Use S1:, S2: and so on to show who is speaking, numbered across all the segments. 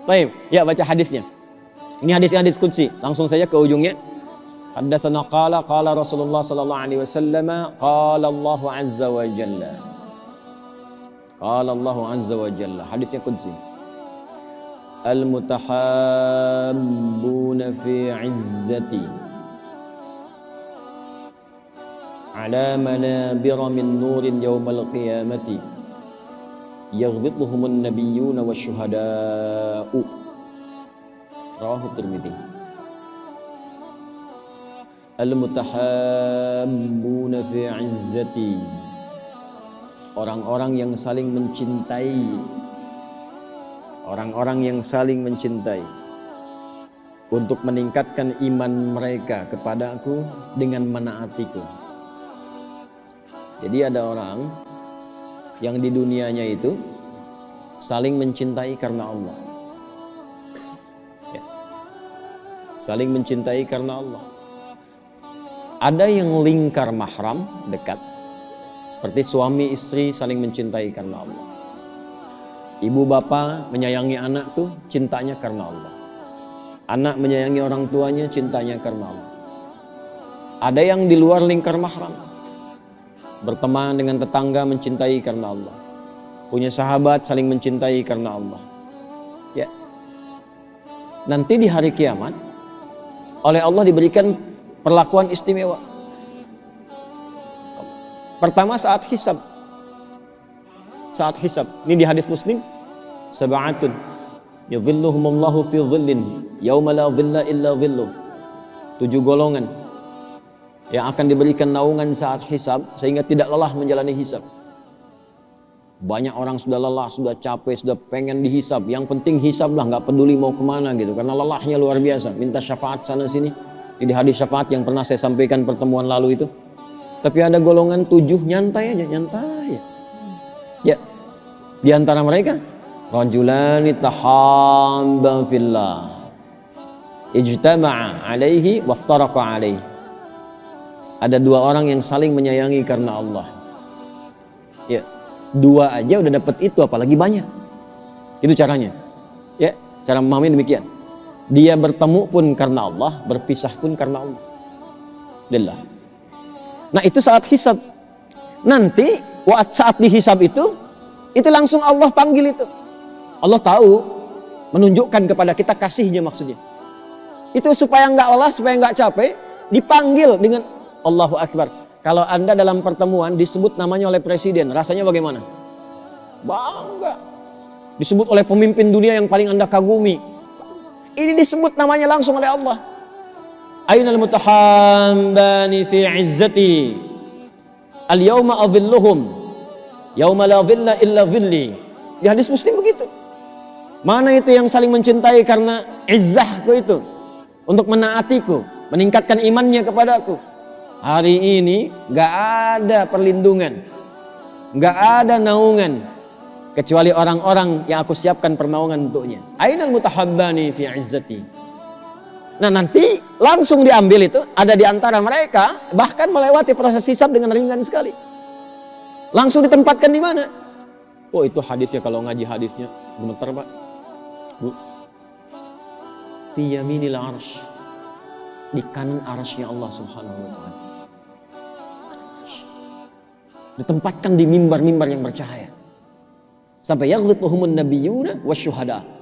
S1: Baik, ya baca hadisnya. Ini hadis qudsi. Langsung saja ke ujungnya. Haddatsana qala Rasulullah sallallahu alaihi wasallam qala Allah azza wa jalla. Qala Allah azza wa jalla. Hadisnya qudsi. Al-mutahabbuna fi 'izzati ala manabira min nurin yawmal qiyamati yaghbituhumun nabiyyuna wasyuhada'u. Rawahu Tirmidzi. Al-mutahabbuna fi 'izzati, orang-orang yang saling mencintai, orang-orang yang saling mencintai untuk meningkatkan iman mereka kepadaku dengan menaatiku. Jadi ada orang yang di dunianya itu saling mencintai karena Allah, ya. Saling mencintai karena Allah. Ada yang lingkar mahram dekat, seperti suami istri saling mencintai karena Allah. Ibu bapak menyayangi anak tuh cintanya karena Allah. Anak menyayangi orang tuanya cintanya karena Allah. Ada yang di luar lingkar mahram, berteman dengan tetangga mencintai karena Allah. Punya sahabat saling mencintai karena Allah. Ya. Nanti di hari kiamat oleh Allah diberikan perlakuan istimewa. Pertama saat hisab. Saat hisab. Ini di hadis Muslim. Sab'atun yadhilluhumullahu fi dhillin yauma la dhilla illa dhilluh. 7 golongan yang akan diberikan naungan saat hisab sehingga tidak lelah menjalani hisab. Banyak orang sudah lelah, sudah capek, sudah pengen dihisab. Yang penting hisab lah, nggak peduli mau kemana gitu. Karena lelahnya luar biasa. Minta syafaat sana sini. Ini hadis syafaat yang pernah saya sampaikan pertemuan lalu itu. Tapi ada golongan 7 nyantai aja, nyantai. Ya, di antara mereka rajulani tahabba fillah ijtama'a alaihi waftaraqa alaihi. Ada 2 orang yang saling menyayangi karena Allah. Ya, 2 aja udah dapat itu, apalagi banyak. Itu caranya. Ya, cara memahami demikian. Dia bertemu pun karena Allah, berpisah pun karena Allah. Lillah. Nah, itu saat hisab. Nanti saat dihisab itu langsung Allah panggil itu. Allah tahu, menunjukkan kepada kita kasihnya maksudnya. Itu supaya nggak lelah, supaya nggak capek, dipanggil dengan Allahu Akbar. Kalau Anda dalam pertemuan disebut namanya oleh presiden, rasanya bagaimana? Bangga. Disebut oleh pemimpin dunia yang paling Anda kagumi. Ini disebut namanya langsung oleh Allah. Ainal mutahabbani fi 'izzati al-yawma adhilluhum yauma la dhilla illa dhilli. Di hadis Muslim begitu. Mana itu yang saling mencintai karena izzahku itu, untuk menaatiku, meningkatkan imannya kepadaku. Hari ini gak ada perlindungan, gak ada naungan kecuali orang-orang yang aku siapkan pernaungan untuknya. Ainal mutahabbani fi 'izzati. Nah, nanti langsung diambil itu, ada di antara mereka bahkan melewati proses hisab dengan ringan sekali. Langsung ditempatkan di mana? Oh, itu hadisnya, kalau ngaji hadisnya gemeter, Pak. Bu. Fi yaminil arsy. Di kanan arsy-Nya Allah Subhanahu wa taala. Ditempatkan di mimbar-mimbar yang bercahaya. Sampai yaghlituhumun nabiyyuna wasyuhada.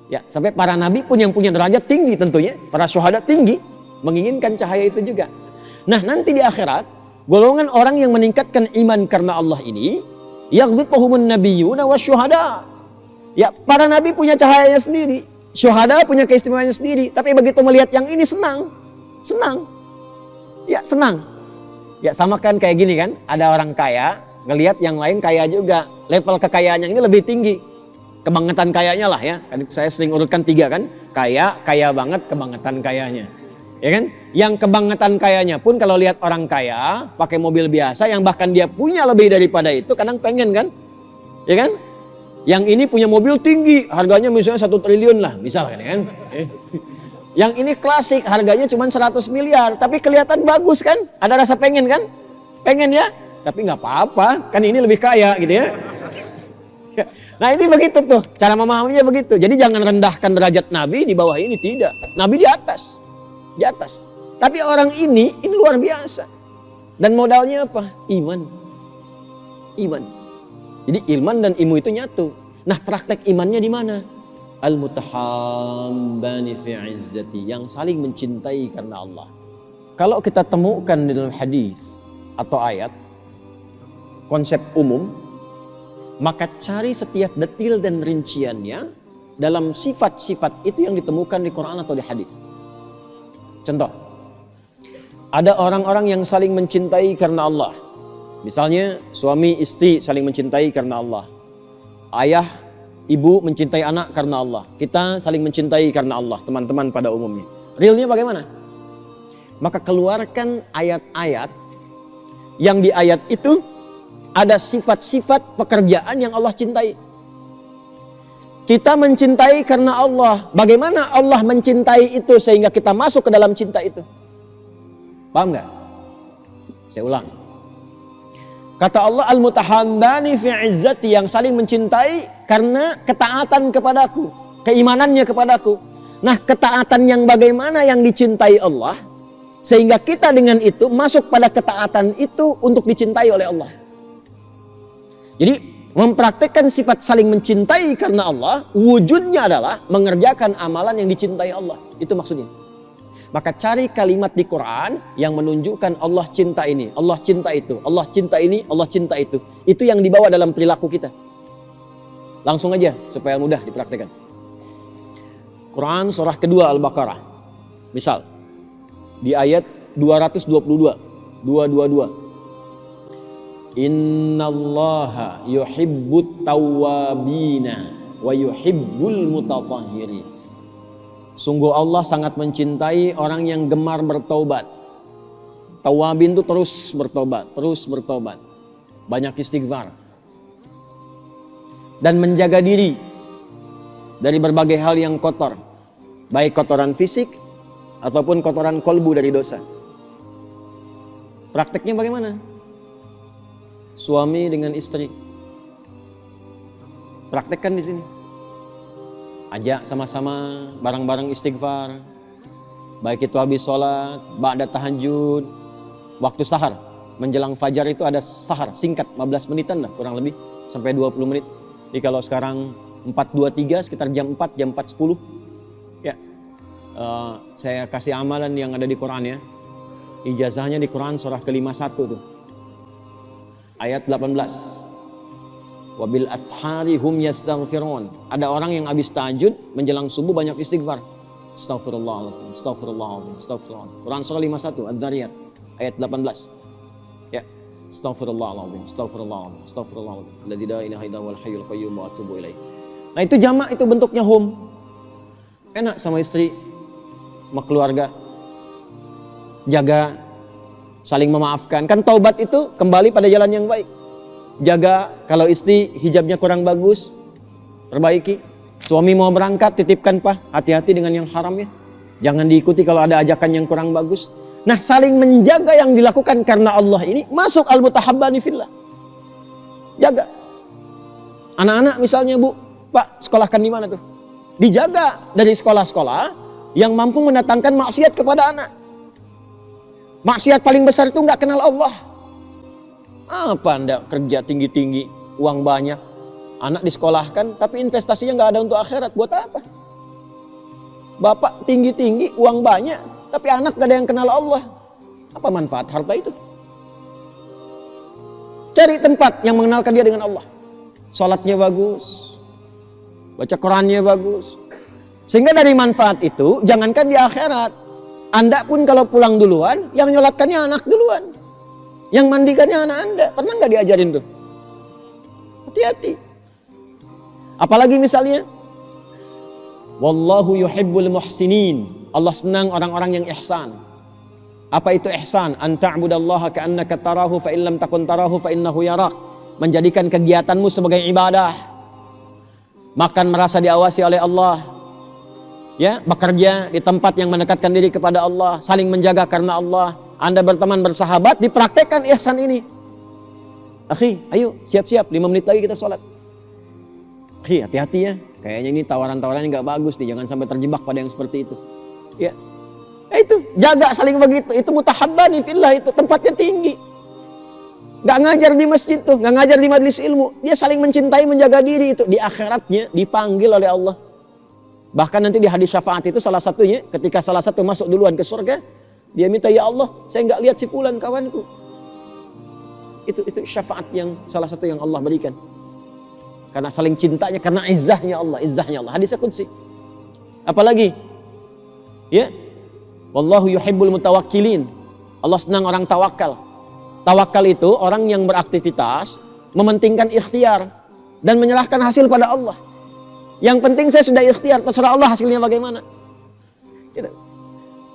S1: Ya, sampai para nabi pun yang punya derajat tinggi tentunya, para syuhada tinggi, menginginkan cahaya itu juga. Nah, nanti di akhirat, golongan orang yang meningkatkan iman karena Allah ini, yaghbituhumun nabiyyuna wasyuhada. Ya, para nabi punya cahayanya sendiri, syuhada punya keistimewaannya sendiri, tapi begitu melihat yang ini senang. Ya, senang. Ya, sama kan kayak gini kan, ada orang kaya, ngelihat yang lain kaya juga, level kekayaannya ini lebih tinggi. Kebangetan kayanya lah ya, saya sering urutkan 3 kan, kaya banget, kebangetan kayanya, ya kan? Yang kebangetan kayanya pun kalau lihat orang kaya pakai mobil biasa, yang bahkan dia punya lebih daripada itu, kadang pengen kan, ya kan? Yang ini punya mobil tinggi, harganya misalnya 1 triliun lah, misalkan ya kan? Yang ini klasik, harganya cuma 100 miliar, tapi kelihatan bagus kan? Ada rasa pengen kan? Pengen ya? Tapi nggak apa-apa, kan ini lebih kaya gitu ya. Nah ini begitu tuh, cara memahaminya begitu. Jadi jangan rendahkan derajat Nabi di bawah ini, tidak. Nabi di atas. Di atas. Tapi orang ini luar biasa. Dan modalnya apa? Iman. Iman. Jadi iman dan ilmu itu nyatu. Nah praktek imannya di mana? Al-mutahabbani fi izzati, yang saling mencintai karena Allah. Kalau kita temukan di dalam hadis atau ayat, konsep umum, maka cari setiap detil dan rinciannya dalam sifat-sifat itu yang ditemukan di Quran atau di hadis. Contoh, ada orang-orang yang saling mencintai karena Allah. Misalnya suami istri saling mencintai karena Allah. Ayah, ibu mencintai anak karena Allah. Kita saling mencintai karena Allah, teman-teman pada umumnya. Realnya bagaimana? Maka keluarkan ayat-ayat yang di ayat itu ada sifat-sifat pekerjaan yang Allah cintai. Kita mencintai karena Allah. Bagaimana Allah mencintai itu sehingga kita masuk ke dalam cinta itu? Paham nggak? Saya ulang. Kata Allah, al-mutahabbani fi izzati, yang saling mencintai karena ketaatan kepadaku, keimanannya kepadaku. Nah, ketaatan yang bagaimana yang dicintai Allah, sehingga kita dengan itu masuk pada ketaatan itu untuk dicintai oleh Allah. Jadi, mempraktekkan sifat saling mencintai karena Allah, wujudnya adalah mengerjakan amalan yang dicintai Allah. Itu maksudnya. Maka cari kalimat di Quran yang menunjukkan Allah cinta ini, Allah cinta itu, Allah cinta ini, Allah cinta itu. Itu yang dibawa dalam perilaku kita. Langsung aja supaya mudah dipraktikkan. Quran surah kedua Al-Baqarah. Misal di ayat 222, 222. Innallaha yuhibbut tawwabina wa yuhibbul mutatahhirin. Sungguh Allah sangat mencintai orang yang gemar bertobat. Tawabin itu terus bertobat, terus bertobat. Banyak istighfar. Dan menjaga diri dari berbagai hal yang kotor. Baik kotoran fisik ataupun kotoran kolbu dari dosa. Prakteknya bagaimana? Suami dengan istri. Praktekkan di sini. Ajak sama-sama bareng-bareng istighfar. Baik itu habis sholat, ba'da tahajud, waktu sahar, menjelang fajar itu ada sahar singkat 15 menitan lah kurang lebih sampai 20 menit. Jadi kalau sekarang 4.23 sekitar jam 4, jam 4.10 ya. Saya kasih amalan yang ada di Quran ya. Ijazahnya di Quran surah ke-51 tuh. Ayat 18. Wabil ashari hum yastaghfirun. Ada orang yang habis tahajud menjelang subuh banyak istighfar. Astaghfirullahaladzim, astaghfirullahaladzim, astaghfirullahaladzim. Quran surah 51 Ad-Dariyat ayat 18. Ya. Astaghfirullahaladzim, astaghfirullahaladzim, astaghfirullahaladzim. Alladzi la ilaha illa huwal hayyul qayyum wa atubu ilaih. Nah itu jamak, itu bentuknya home. Enak sama istri, sama keluarga. Jaga, saling memaafkan. Kan taubat itu kembali pada jalan yang baik. Jaga, kalau istri hijabnya kurang bagus, perbaiki. Suami mau berangkat, titipkan hati-hati dengan yang haram ya. Jangan diikuti kalau ada ajakan yang kurang bagus. Nah saling menjaga yang dilakukan karena Allah ini masuk al-mutahabbani fillah. Jaga. Anak-anak misalnya Bu, Pak sekolahkan di mana tuh? Dijaga dari sekolah-sekolah yang mampu mendatangkan maksiat kepada anak. Maksiat paling besar itu nggak kenal Allah. Apa Anda kerja tinggi-tinggi, uang banyak, anak disekolahkan, tapi investasinya nggak ada untuk akhirat, buat apa? Bapak tinggi-tinggi, uang banyak, tapi anak nggak ada yang kenal Allah. Apa manfaat harta itu? Cari tempat yang mengenalkan dia dengan Allah. Salatnya bagus, baca Qurannya bagus. Sehingga dari manfaat itu, jangankan di akhirat, Anda pun kalau pulang duluan, yang nyolatkannya anak duluan. Yang mandikannya anak Anda. Pernah nggak diajarin tuh? Hati-hati. Apalagi misalnya, wallahu yuhibbul muhsinin. Allah senang orang-orang yang ihsan. Apa itu ihsan? An ta'budallaha ka'annaka tarahu fa in lam takun tarahu fa innahu yarak. Menjadikan kegiatanmu sebagai ibadah. Makan merasa diawasi oleh Allah. Ya, bekerja di tempat yang mendekatkan diri kepada Allah, saling menjaga karena Allah. Anda berteman bersahabat, dipraktekkan ihsan ini. Akhi, ayo siap-siap 5 menit lagi kita sholat. Hati-hati ya, kayaknya ini tawaran-tawarannya nggak bagus nih, jangan sampai terjebak pada yang seperti itu. Ya, itu jaga saling begitu. Itu mutahabbani fillah, itu tempatnya tinggi. Nggak ngajar di masjid tuh, nggak ngajar di majelis ilmu. Dia saling mencintai, menjaga diri itu. Di akhiratnya dipanggil oleh Allah. Bahkan nanti di hadis syafaat itu salah satunya, ketika salah satu masuk duluan ke surga, dia minta, ya Allah, saya nggak lihat si fulan kawanku. Itu syafaat yang salah satu yang Allah berikan. Karena saling cintanya, karena izzahnya Allah, hadisnya qudsi. Apalagi? Ya. Wallahu yuhibbul mutawakkilin. Allah senang orang tawakal. Tawakal itu orang yang beraktivitas, mementingkan ikhtiar dan menyerahkan hasil pada Allah. Yang penting saya sudah ikhtiar, terserah Allah hasilnya bagaimana. Gitu.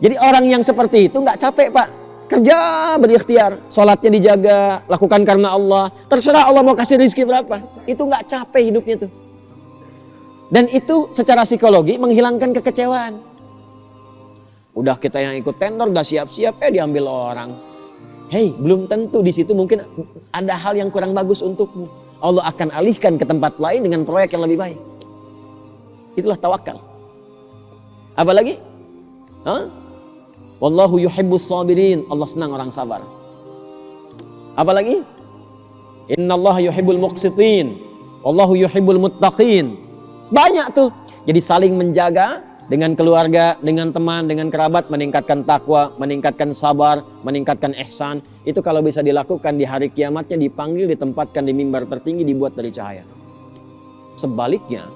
S1: Jadi orang yang seperti itu nggak capek, Pak. Kerja berikhtiar, sholatnya dijaga, lakukan karena Allah. Terserah Allah mau kasih rezeki berapa. Itu nggak capek hidupnya tuh. Dan itu secara psikologi menghilangkan kekecewaan. Udah kita yang ikut tender, udah siap-siap, diambil orang. Hei, belum tentu di situ mungkin ada hal yang kurang bagus untukmu. Allah akan alihkan ke tempat lain dengan proyek yang lebih baik. Itulah tawakal. Apalagi? Wallahu yuhibbus sabirin. Allah senang orang sabar. Apalagi? Innallaha yuhibbul muqsitin. Wallahu yuhibbul muttaqin. Banyak tuh. Jadi saling menjaga dengan keluarga, dengan teman, dengan kerabat, meningkatkan takwa, meningkatkan sabar, meningkatkan ihsan. Itu kalau bisa dilakukan di hari kiamatnya, dipanggil, ditempatkan di mimbar tertinggi, dibuat dari cahaya. Sebaliknya,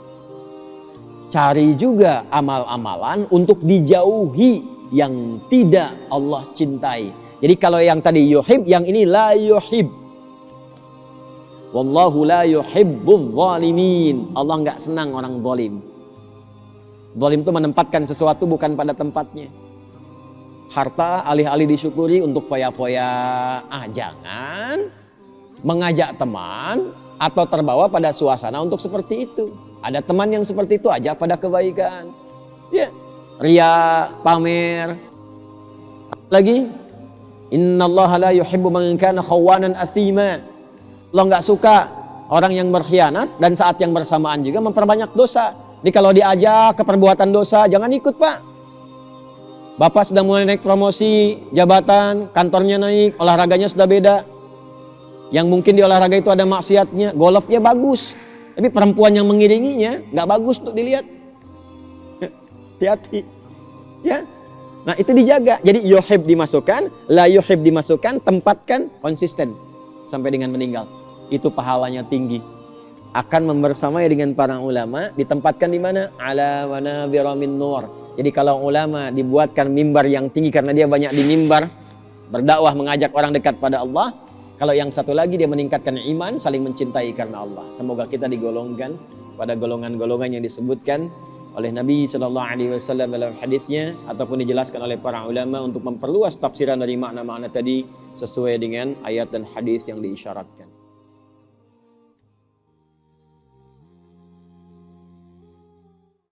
S1: cari juga amal-amalan untuk dijauhi yang tidak Allah cintai. Jadi kalau yang tadi yuhib, yang ini la yuhib. Wallahu la yuhibbul zalimin. Allah nggak senang orang zalim. Zalim itu menempatkan sesuatu bukan pada tempatnya. Harta alih-alih disyukuri untuk foya-foya. Jangan mengajak teman atau terbawa pada suasana untuk seperti itu. Ada teman yang seperti itu aja pada kebaikan. Ya. Ria, pamer. Lagi, innallaha la yuhibbu man kana khawanan athima. Allah nggak suka orang yang berkhianat dan saat yang bersamaan juga memperbanyak dosa. Jadi kalau diajak ke perbuatan dosa, jangan ikut, Pak. Bapak sudah mulai naik promosi, jabatan, kantornya naik, olahraganya sudah beda. Yang mungkin di olahraga itu ada maksiatnya, golfnya bagus. Tapi perempuan yang mengiringinya nggak bagus untuk dilihat. Hati-hati. Ya. Nah, itu dijaga. Jadi yuhib dimasukkan, la yuhib dimasukkan, tempatkan konsisten sampai dengan meninggal. Itu pahalanya tinggi. Akan membersamai dengan para ulama, ditempatkan di mana? Ala manabira min nur. Jadi kalau ulama dibuatkan mimbar yang tinggi karena dia banyak di mimbar berdakwah, mengajak orang dekat pada Allah. Kalau yang satu lagi dia meningkatkan iman, saling mencintai karena Allah. Semoga kita digolongkan pada golongan-golongan yang disebutkan oleh Nabi Sallallahu Alaihi Wasallam dalam hadisnya ataupun dijelaskan oleh para ulama untuk memperluas tafsiran dari makna-makna tadi sesuai dengan ayat dan hadis yang diisyaratkan.